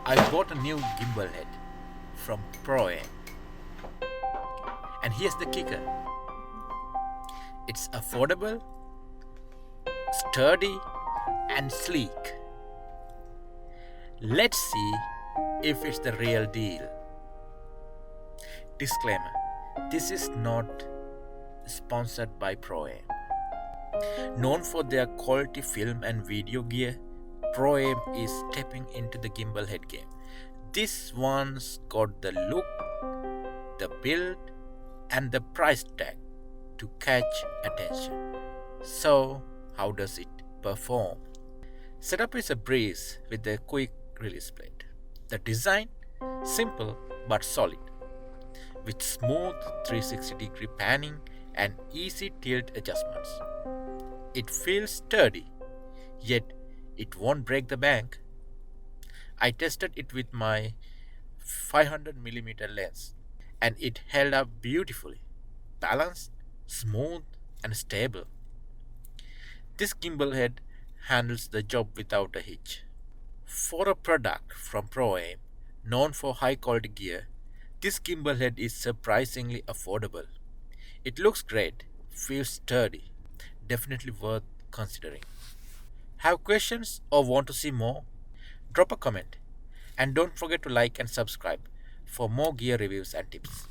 I bought a new gimbal head from Proaim. And here's the kicker. It's affordable, sturdy, and sleek. Let's see if it's the real deal. Disclaimer: this is not sponsored by Proaim. Known for their quality film and video gear, Proaim is stepping into the gimbal head game. This one's got the look, the build, and the price tag to catch attention. So, how does it perform? Setup is a breeze with a quick release plate. The design, simple but solid, with smooth 360-degree panning and easy tilt adjustments. It feels sturdy, yet it won't break the bank. I tested it with my 500mm lens and it held up beautifully, balanced, smooth, and stable. This gimbal head handles the job without a hitch. For a product from Proaim, known for high quality gear, this gimbal head is surprisingly affordable. It looks great, feels sturdy, definitely worth considering. Have questions or want to see more? Drop a comment and don't forget to like and subscribe for more gear reviews and tips.